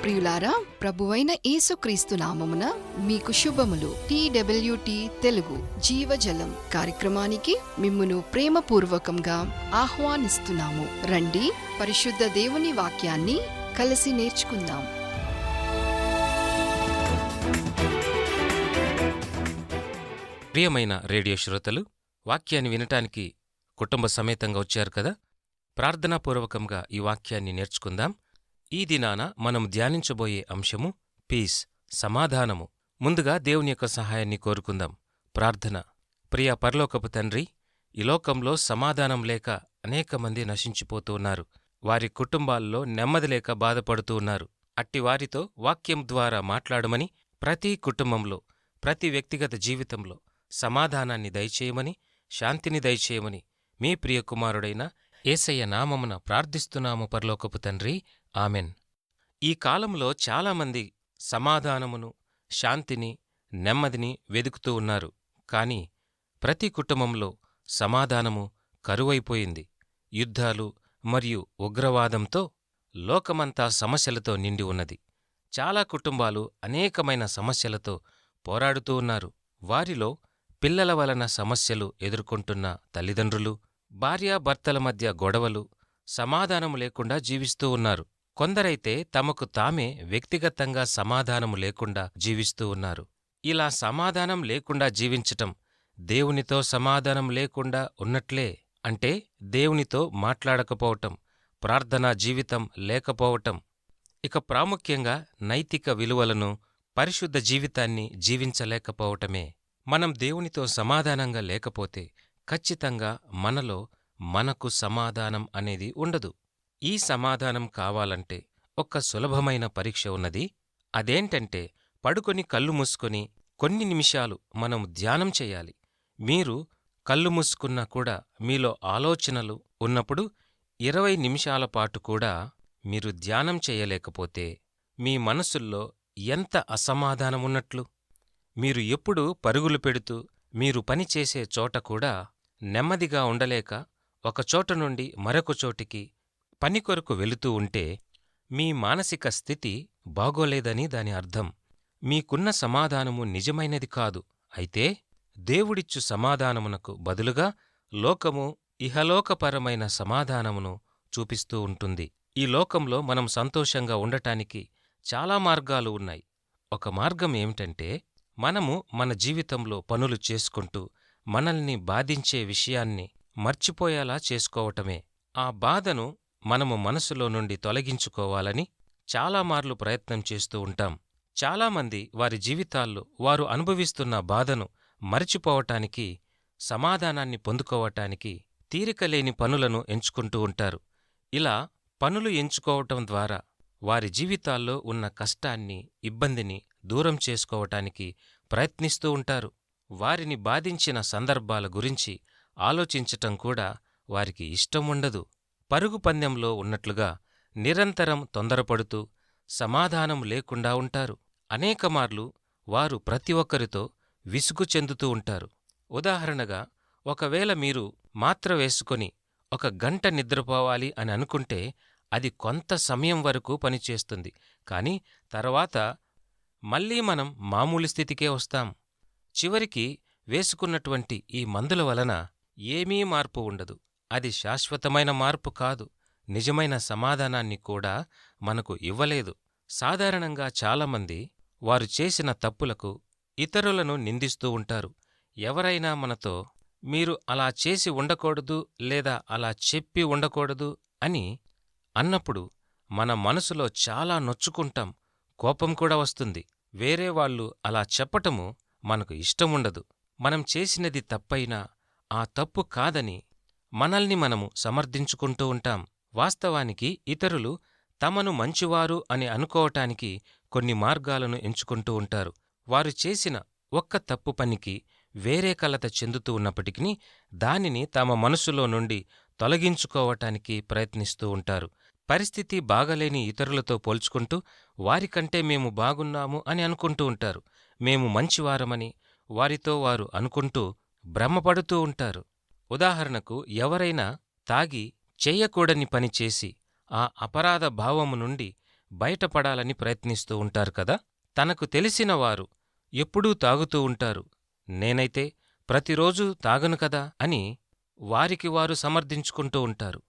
ప్రియులారా, ప్రభువైన యేసుక్రీస్తు నామమున మీకు శుభములు. TWT తెలుగు జీవజలం కార్యక్రమానికి మిమ్మును ప్రేమపూర్వకంగా ఆహ్వానిస్తున్నాము. రండి, పరిశుద్ధ దేవుని వాక్యాన్ని కలిసి నేర్చుకుందాం. ప్రియమైన రేడియో శ్రోతలు, వాక్యాన్ని వినటానికి కుటుంబ సమేతంగా వచ్చారు కదా. ప్రార్థనాపూర్వకంగా ఈ వాక్యాన్ని నేర్చుకుందాం. ఈ దినాన మనం ధ్యానించబోయే అంశము పీస్, సమాధానము. ముందుగా దేవుని యొక్క సహాయాన్ని కోరుకుందాం. ప్రార్థన. ప్రియ పరలోకపు తండ్రి, ఈ లోకంలో సమాధానం లేక అనేక మంది నశించిపోతూ ఉన్నారు. వారి కుటుంబాల్లో నెమ్మది లేక బాధపడుతూ ఉన్నారు. అట్టి వారితో వాక్యం ద్వారా మాట్లాడమని, ప్రతి కుటుంబంలో, ప్రతి వ్యక్తిగత జీవితంలో సమాధానాన్ని దయచేయమని, శాంతిని దయచేయమని మీ ప్రియ కుమారుడైన యేసయ్య నామమున ప్రార్థిస్తున్నాము పరలోకపు తండ్రి. ఆమెన్. ఈ కాలంలో చాలామంది సమాధానమును, శాంతిని, నెమ్మదిని వెదుకుతూ ఉన్నారు. కాని ప్రతి కుటుంబంలో సమాధానము కరువైపోయింది. యుద్ధాలు మరియు ఉగ్రవాదంతో లోకమంతా సమస్యలతో నిండి ఉన్నది. చాలా కుటుంబాలు అనేకమైన సమస్యలతో పోరాడుతూ ఉన్నారు. వారిలో పిల్లల వలన సమస్యలు ఎదుర్కొంటున్న తల్లిదండ్రులు, భార్యాభర్తల మధ్య గొడవలు, సమాధానము లేకుండా జీవిస్తూ ఉన్నారు. కొందరైతే తమకు తామే వ్యక్తిగతంగా సమాధానము లేకుండా జీవిస్తూ ఉన్నారు. ఇలా సమాధానం లేకుండా జీవించటం దేవునితో సమాధానం లేకుండా ఉన్నట్లే. అంటే దేవునితో మాట్లాడకపోవటం, ప్రార్థనా జీవితం లేకపోవటం. ఇక ప్రాముఖ్యంగా నైతిక విలువలను, పరిశుద్ధ జీవితాన్ని జీవించలేకపోవటమే. మనం దేవునితో సమాధానంగా లేకపోతే ఖచ్చితంగా మనకు సమాధానం అనేది ఉండదు. ఈ సమాధానం కావాలంటే ఒక్క సులభమైన పరీక్ష ఉన్నది. అదేంటంటే, పడుకొని కళ్ళు మూసుకొని కొన్ని నిమిషాలు మనం ధ్యానం చెయ్యాలి. మీరు కళ్ళు మూసుకున్నా కూడా మీలో ఆలోచనలు ఉన్నప్పుడు 20 నిమిషాల పాటు కూడా మీరు ధ్యానం చెయ్యలేకపోతే మీ మనసుల్లో ఎంత అసమాధానమున్నట్లు. మీరు ఎప్పుడూ పరుగులు పెడుతూ, మీరు పనిచేసే చోట కూడా నెమ్మదిగా ఉండలేక ఒకచోట నుండి మరొక చోటికి పని కొరకు వెళుతూ ఉంటే మీ మానసిక స్థితి బాగోలేదని దాని అర్థం. మీకున్న సమాధానము నిజమైనది కాదు. అయితే దేవుడిచ్చు సమాధానమునకు బదులుగా లోకము ఇహలోకపరమైన సమాధానమును చూపిస్తూ ఉంటుంది. ఈ లోకంలో మనం సంతోషంగా ఉండటానికి చాలా మార్గాలు ఉన్నాయి. ఒక మార్గం ఏమిటంటే, మనము మన జీవితంలో పనులు చేసుకుంటూ మనల్ని బాధించే విషయాన్ని మర్చిపోయేలా చేసుకోవటమే. ఆ బాధను మనము మనసులో నుండి తొలగించుకోవాలని చాలామార్లు ప్రయత్నం చేస్తూ ఉంటాం. చాలామంది వారి జీవితాల్లో వారు అనుభవిస్తున్న బాధను మరిచిపోవటానికి, సమాధానాన్ని పొందుకోవటానికి తీరికలేని పనులను ఎంచుకుంటూ ఉంటారు. ఇలా పనులు ఎంచుకోవటం ద్వారా వారి జీవితాల్లో ఉన్న కష్టాన్ని, ఇబ్బందిని దూరం చేసుకోవటానికి ప్రయత్నిస్తూ ఉంటారు. వారిని బాధించిన సందర్భాల గురించి ఆలోచించటం కూడా వారికి ఇష్టం ఉండదు. పరుగు పందెంలో ఉన్నట్లుగా నిరంతరం తొందరపడుతూ సమాధానం లేకుండా ఉంటారు. అనేకమార్లు వారు ప్రతి ఒక్కరితో విసుగు చెందుతూ ఉంటారు. ఉదాహరణగా, ఒకవేళ మీరు మాత్ర వేసుకొని 1 గంట నిద్రపోవాలి అని అనుకుంటే అది కొంత సమయం వరకు పనిచేస్తుంది. కాని తర్వాత మళ్లీ మనం మామూలు స్థితికే వస్తాం. చివరికి వేసుకున్నటువంటి ఈ మందుల వలన ఏమీ మార్పు ఉండదు. అది శాశ్వతమైన మార్పు కాదు. నిజమైన సమాధానాన్ని కూడా మనకు ఇవ్వలేదు. సాధారణంగా చాలామంది వారు చేసిన తప్పులకు ఇతరులను నిందిస్తూ ఉంటారు. ఎవరైనా మనతో మీరు అలా చేసి ఉండకూడదు లేదా అలా చెప్పి ఉండకూడదు అని అన్నప్పుడు మన మనసులో చాలా నొచ్చుకుంటాం. కోపం కూడా వస్తుంది. వేరే వాళ్ళు అలా చెప్పటము మనకు ఇష్టముండదు. మనం చేసినది తప్పైనా ఆ తప్పు కాదని మనల్ని మనము సమర్థించుకుంటూ ఉంటాం. వాస్తవానికి ఇతరులు తమను మంచివారు అని అనుకోవటానికి కొన్ని మార్గాలను ఎంచుకుంటూ ఉంటారు. వారు చేసిన ఒక్క తప్పు పనికి వేరే కలత చెందుతూ ఉన్నప్పటికీ దానిని తమ మనసులో నుండి తొలగించుకోవటానికి ప్రయత్నిస్తూ ఉంటారు. పరిస్థితి బాగలేని ఇతరులతో పోల్చుకుంటూ వారికంటే మేము బాగున్నాము అని అనుకుంటూ ఉంటారు. మేము మంచివారమని వారితో వారు అనుకుంటూ భ్రమపడుతూ ఉంటారు. ఉదాహరణకు, ఎవరైనా తాగి చెయ్యకూడని పని చేసి ఆ అపరాధ భావము నుండి బయటపడాలని ప్రయత్నిస్తూ ఉంటారు కదా. తనకు తెలిసిన వారు ఎప్పుడూ తాగుతూ ఉంటారు, నేనైతే ప్రతిరోజూ తాగను కదా అని వారికి వారు సమర్థించుకుంటూ ఉంటారు.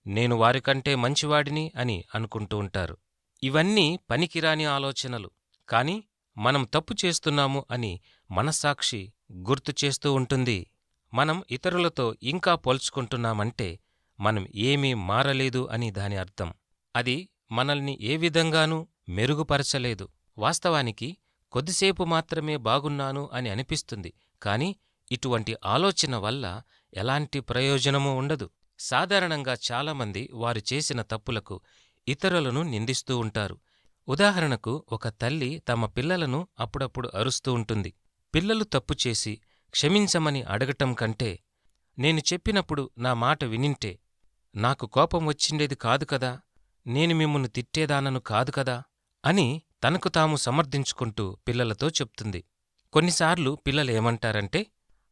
నేను వారికంటే మంచివాడిని అని అనుకుంటూ ఉంటారు. ఇవన్నీ పనికిరాని ఆలోచనలు. కాని మనం తప్పు చేస్తున్నాము అని మనస్సాక్షి గుర్తు చేస్తూ ఉంటుంది. మనం ఇతరులతో ఇంకా పోల్చుకుంటున్నామంటే మనం ఏమీ మారలేదు అని దాని అర్థం. అది మనల్ని ఏ విధంగానూ మెరుగుపరచలేదు. వాస్తవానికి కొద్దిసేపు మాత్రమే బాగున్నాను అని అనిపిస్తుంది, కాని ఇటువంటి ఆలోచన వల్ల ఎలాంటి ప్రయోజనమూ ఉండదు. సాధారణంగా చాలామంది వారు చేసిన తప్పులకు ఇతరులను నిందిస్తూ ఉంటారు. ఉదాహరణకు, ఒక తల్లి తమ పిల్లలను అప్పుడప్పుడు అరుస్తూ ఉంటుంది. పిల్లలు తప్పు చేసి క్షమించమని అడగటం కంటే, నేను చెప్పినప్పుడు నా మాట వినింటే నాకు కోపం వచ్చిండేది కాదు కదా, నేను మిమ్మును తిట్టేదానను కాదు కదా అని తనకు తాము సమర్థించుకుంటూ పిల్లలతో చెప్తుంది. కొన్నిసార్లు పిల్లలేమంటారంటే,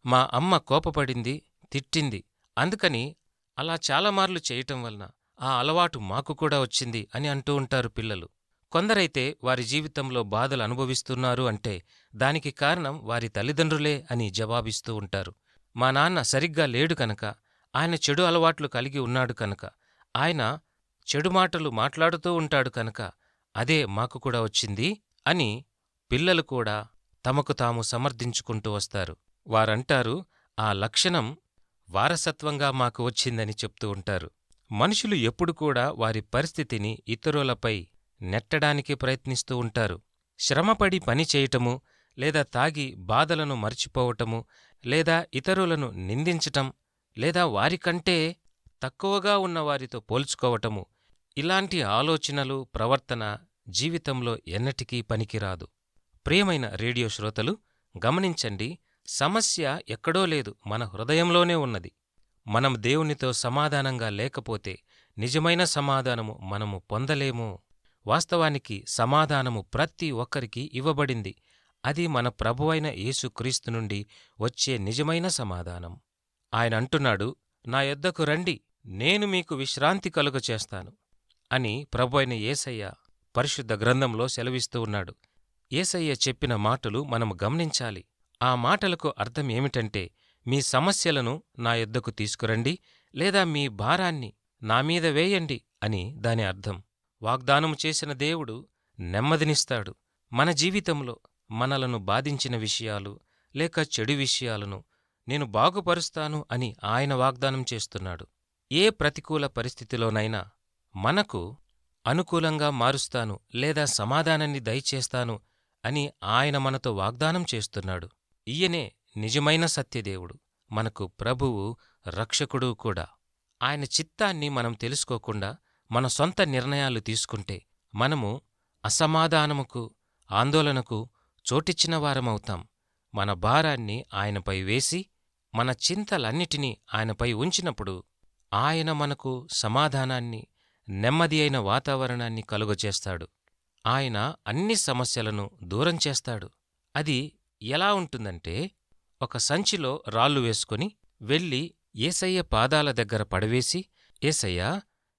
మా అమ్మ కోపపడింది, తిట్టింది, అందుకని అలా చాలామార్లు చేయటం వలన ఆ అలవాటు మాకు కూడా వచ్చింది అని అంటూ ఉంటారు పిల్లలు. కొందరైతే వారి జీవితంలో బాధలు అనుభవిస్తున్నారు అంటే దానికి కారణం వారి తల్లిదండ్రులే అని జవాబిస్తూ ఉంటారు. మా నాన్న సరిగ్గా లేడు కనుక, ఆయన చెడు అలవాట్లు కలిగి ఉన్నాడు కనుక, ఆయన చెడు మాటలు మాట్లాడుతూ ఉంటాడు కనుక అదే మాకు కూడా వచ్చింది అని పిల్లలు కూడా తమకు తాము సమర్థించుకుంటూ వస్తారు. వారంటారు, ఆ లక్షణం వారసత్వంగా మాకు వచ్చిందని చెప్తూ ఉంటారు. మనుషులు ఎప్పుడు కూడా వారి పరిస్థితిని ఇతరులపై నెట్టడానికి ప్రయత్నిస్తూ ఉంటారు. శ్రమపడి పని చేయటము, లేదా తాగి బాధలను మర్చిపోవటము, లేదా ఇతరులను నిందించటం, లేదా వారికంటే తక్కువగా ఉన్నవారితో పోల్చుకోవటము, ఇలాంటి ఆలోచనలు, ప్రవర్తన జీవితంలో ఎన్నటికీ పనికిరాదు. ప్రియమైన రేడియో శ్రోతలు, గమనించండి, సమస్య ఎక్కడో లేదు, మన హృదయంలోనే ఉన్నది. మనం దేవునితో సమాధానంగా లేకపోతే నిజమైన సమాధానము మనము పొందలేము. వాస్తవానికి సమాధానము ప్రతి ఒక్కరికి ఇవ్వబడింది. అది మన ప్రభువైన యేసుక్రీస్తు నుండి వచ్చే నిజమైన సమాధానం. ఆయన అంటున్నాడు, నా యొద్దకు రండి, నేను మీకు విశ్రాంతి కలుగచేస్తాను అని ప్రభువైన యేసయ్య పరిశుద్ధ గ్రంథంలో సెలవిస్తూ ఉన్నాడు. యేసయ్య చెప్పిన మాటలు మనం గమనించాలి. ఆ మాటలకు అర్థం ఏమిటంటే, మీ సమస్యలను నా యొద్దకు తీసుకురండి, లేదా మీ భారాన్ని నామీద వేయండి అని దాని అర్థం. వాగ్దానము చేసిన దేవుడు నెమ్మదినిస్తాడు. మన జీవితంలో మనలను బాధించిన విషయాలు లేక చెడు విషయాలను నేను బాగుపరుస్తాను అని ఆయన వాగ్దానం చేస్తున్నాడు. ఏ ప్రతికూల పరిస్థితిలోనైనా మనకు అనుకూలంగా మారుస్తాను లేదా సమాధానాన్ని దయచేస్తాను అని ఆయన మనతో వాగ్దానం చేస్తున్నాడు. ఈయనే నిజమైన సత్యదేవుడు, మనకు ప్రభువు, రక్షకుడు కూడా. ఆయన చిత్తాన్ని మనం తెలుసుకోకుండా మన సొంత నిర్ణయాలు తీసుకుంటే మనము అసమాధానముకు, ఆందోళనకు చోటిచ్చిన వారమవుతాం. మన భారాన్ని ఆయనపై వేసి మన చింతలన్నిటినీ ఆయనపై ఉంచినప్పుడు ఆయన మనకు సమాధానాన్ని, నెమ్మది అయిన వాతావరణాన్ని కలుగచేస్తాడు. ఆయన అన్ని సమస్యలను దూరం చేస్తాడు. అది ఎలా ఉంటుందంటే, ఒక సంచిలో రాళ్ళు వేసుకుని వెళ్ళి యేసయ్య పాదాల దగ్గర పడవేసి, యేసయ్యా,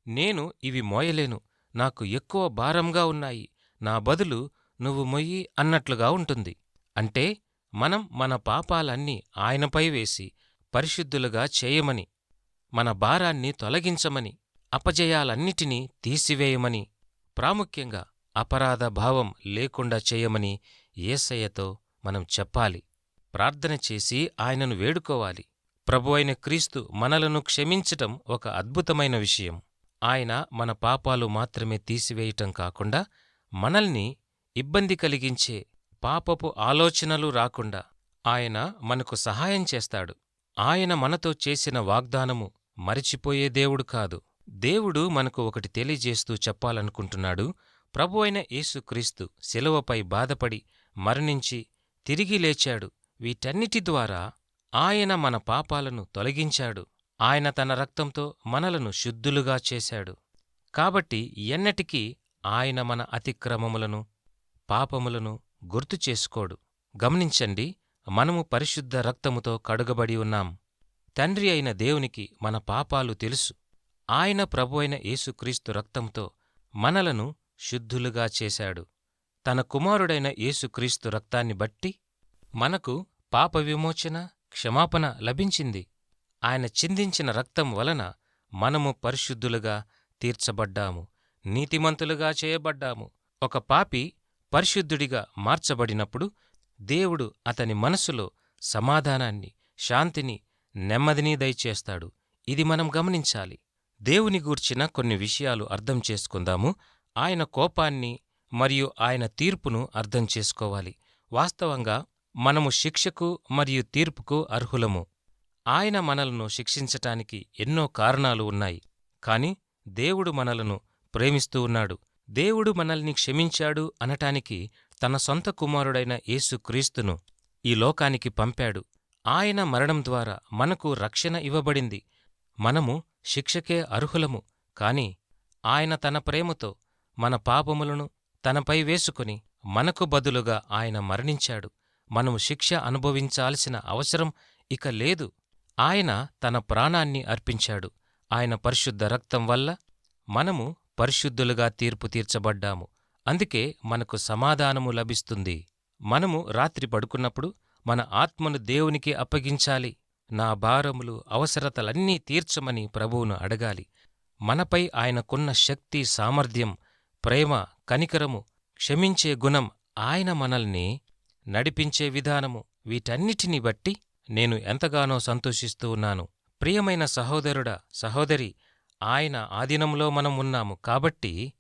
నేను ఇవి మోయలేను, నాకు ఎక్కువ భారంగా ఉన్నాయి, నా బదులు నువ్వు మొయ్యి అన్నట్లుగా ఉంటుంది. అంటే మనం మన పాపాలన్నీ ఆయనపై వేసి పరిశుద్ధులుగా చేయమని, మన భారాన్ని తొలగించమని, అపజయాలన్నిటినీ తీసివేయమని, ప్రాముఖ్యంగా అపరాధ భావం లేకుండా చేయమని యేసయ్యతో మనం చెప్పాలి. ప్రార్థన చేసి ఆయనను వేడుకోవాలి. ప్రభువైన క్రీస్తు మనలను క్షమించటం ఒక అద్భుతమైన విషయం. ఆయన మన పాపాలు మాత్రమే తీసివేయటం కాకుండా మనల్ని ఇబ్బంది కలిగించే పాపపు ఆలోచనలు రాకుండా ఆయన మనకు సహాయం చేస్తాడు. ఆయన మనతో చేసిన వాగ్దానము మరిచిపోయే దేవుడు కాదు. దేవుడు మనకు ఒకటి తెలియజేస్తూ చెప్పాలనుకుంటున్నాడు. ప్రభువైన యేసుక్రీస్తు శిలువపై బాధపడి మరణించి తిరిగి లేచాడు. వీటన్నిటి ద్వారా ఆయన మన పాపాలను తొలగించాడు. ఆయన తన రక్తంతో మనలను శుద్ధులుగా చేశాడు. కాబట్టి ఎన్నటికీ ఆయన మన అతిక్రమములను, పాపములను గుర్తు చేసుకోడు. గమనించండి, మనము పరిశుద్ధ రక్తముతో కడుగబడి ఉన్నాం. తండ్రి అయిన దేవునికి మన పాపాలు తెలుసు. ఆయన ప్రభువైన యేసుక్రీస్తు రక్తంతో మనలను శుద్ధులుగా చేశాడు. తన కుమారుడైన యేసుక్రీస్తు రక్తాన్ని బట్టి మనకు పాప విమోచన, క్షమాపణ లభించింది. ఆయన చిందించిన రక్తం వలన మనము పరిశుద్ధులుగా తీర్చబడ్డాము, నీతిమంతులుగా చేయబడ్డాము. ఒక పాపి పరిశుద్ధుడిగా మార్చబడినప్పుడు దేవుడు అతని మనసులో సమాధానాన్ని, శాంతిని, నెమ్మదిని దయచేస్తాడు. ఇది మనం గమనించాలి. దేవుని గూర్చిన కొన్ని విషయాలు అర్థం చేసుకుందాము. ఆయన కోపాన్ని మరియు ఆయన తీర్పును అర్థం చేసుకోవాలి. వాస్తవంగా మనము శిక్షకు మరియు తీర్పుకు అర్హులము. ఆయన మనలను శిక్షించటానికి ఎన్నో కారణాలు ఉన్నాయి. కాని దేవుడు మనలను ప్రేమిస్తూ ఉన్నాడు. దేవుడు మనల్ని క్షమించాడు అనటానికి తన సొంత కుమారుడైన యేసుక్రీస్తును ఈ లోకానికి పంపాడు. ఆయన మరణం ద్వారా మనకు రక్షణ ఇవ్వబడింది. మనము శిక్షకే అర్హులము. కాని ఆయన తన ప్రేమతో మన పాపములను తనపై వేసుకుని మనకు బదులుగా ఆయన మరణించాడు. మనము శిక్ష అనుభవించాల్సిన అవసరం ఇక లేదు. ఆయన తన ప్రాణాన్ని అర్పించాడు. ఆయన పరిశుద్ధ రక్తం వల్ల మనము పరిశుద్ధులుగా తీర్పు తీర్చబడ్డాము. అందుకే మనకు సమాధానము లభిస్తుంది. మనము రాత్రి పడుకున్నప్పుడు మన ఆత్మను దేవునికి అప్పగించాలి. నా భారములు, అవసరతలన్నీ తీర్చమని ప్రభువును అడగాలి. మనపై ఆయనకున్న శక్తి, సామర్థ్యం, ప్రేమ, కనికరము, క్షమించే గుణం, ఆయన మనల్ని నడిపించే విధానము, వీటన్నిటినీ బట్టి నేను ఎంతగానో సంతోషిస్తూ ఉన్నాను. ప్రియమైన సహోదరుడా, సహోదరి, ఆయన ఆధీనంలో మనం ఉన్నాము కాబట్టి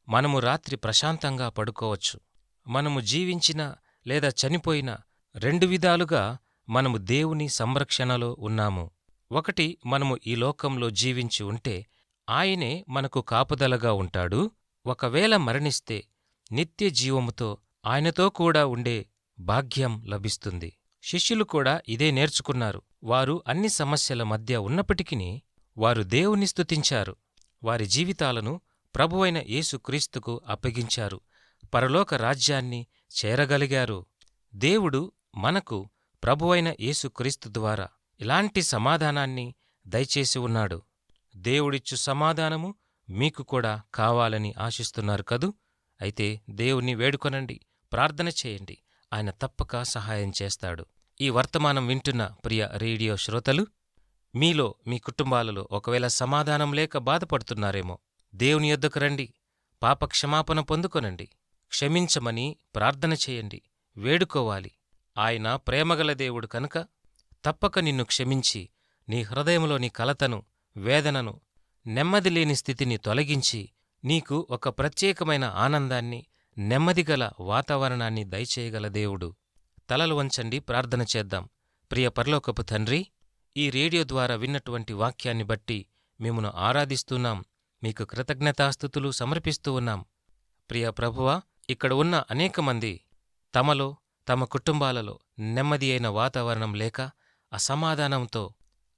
మనము రాత్రి ప్రశాంతంగా పడుకోవచ్చు. మనము జీవించిన లేదా చనిపోయిన రెండు విధాలుగా మనము దేవుని సంరక్షణలో ఉన్నాము. ఒకటి, మనము ఈ లోకంలో జీవించి ఉంటే ఆయనే మనకు కాపుదలగా ఉంటాడు. ఒకవేళ మరణిస్తే నిత్య జీవముతో ఆయనతో కూడా ఉండే భాగ్యం లభిస్తుంది. శిష్యులు కూడా ఇదే నేర్చుకున్నారు. వారు అన్ని సమస్యల మధ్య ఉన్నప్పటికీ వారు దేవుని స్తుతించారు. వారి జీవితాలను ప్రభువైన యేసుక్రీస్తుకు అప్పగించారు. పరలోక రాజ్యాన్ని చేరగలిగారు. దేవుడు మనకు ప్రభువైన యేసుక్రీస్తు ద్వారా ఇలాంటి సమాధానాన్ని దయచేసి ఉన్నాడు. దేవుడిచ్చు సమాధానము మీకు కూడా కావాలని ఆశిస్తున్నారు కదూ? అయితే దేవుణ్ణి వేడుకొనండి, ప్రార్థన చేయండి. ఆయన తప్పక సహాయం చేస్తాడు. ఈ వర్తమానం వింటున్న ప్రియ రేడియో శ్రోతలు, మీలో, మీ కుటుంబాలలో ఒకవేళ సమాధానం లేక బాధపడుతున్నారేమో, దేవుని యొద్దకు రండి, పాపక్షమాపణ పొందుకొనండి. క్షమించమని ప్రార్థన చేయండి, వేడుకోవాలి. ఆయన ప్రేమగల దేవుడు కనుక తప్పక నిన్ను క్షమించి నీ హృదయంలోని కలతను, వేదనను, నెమ్మదిలేని స్థితిని తొలగించి నీకు ఒక ప్రత్యేకమైన ఆనందాన్ని, నెమ్మదిగల వాతావరణాన్ని దయచేయగల దేవుడు. తలలు వంచండి, ప్రార్థన చేద్దాం. ప్రియ పరలోకపు తండ్రి, ఈ రేడియో ద్వారా విన్నటువంటి వాక్యాన్ని బట్టి మిమ్మును ఆరాధిస్తున్నాం, మీకు కృతజ్ఞతాస్తుతులు సమర్పిస్తూ ఉన్నాం. ప్రియ ప్రభువా, ఇక్కడ ఉన్న అనేకమంది తమలో, తమ కుటుంబాలలో నెమ్మది అయిన వాతావరణం లేక అసమాధానంతో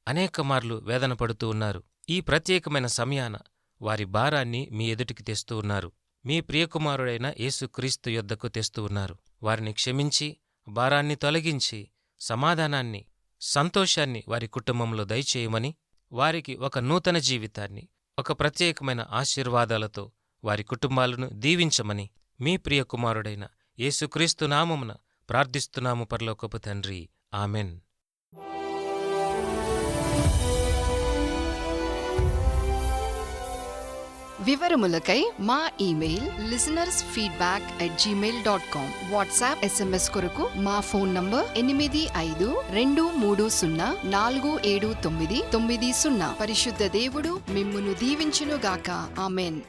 అనేకమార్లు వేదన పడుతూ ఉన్నారు. ఈ ప్రత్యేకమైన సమయాన వారి భారాన్ని మీ ఎదుటికి తెస్తూ ఉన్నారు. మీ ప్రియకుమారుడైన యేసుక్రీస్తు యొద్దకు తెస్తూ ఉన్నారు. వారిని క్షమించి, భారాన్ని తొలగించి, సమాధానాన్ని, సంతోషాన్ని వారి కుటుంబంలో దయచేయమని, వారికి ఒక నూతన జీవితాన్ని, ఒక ప్రత్యేకమైన ఆశీర్వాదాలతో వారి కుటుంబాలను దీవించమని మీ ప్రియకుమారుడైన యేసుక్రీస్తు నామమున ప్రార్థిస్తున్నాము పరలోకపు తండ్రి. ఆమెన్. వివరములకై మా ఇమెయిల్ listenersfeedback@gmail.com. వాట్సాప్, SMS కొరకు మా ఫోన్ నంబర్ 8523047990. పరిశుద్ధ దేవుడు మిమ్మును దీవించునుగాక. ఆమెన్.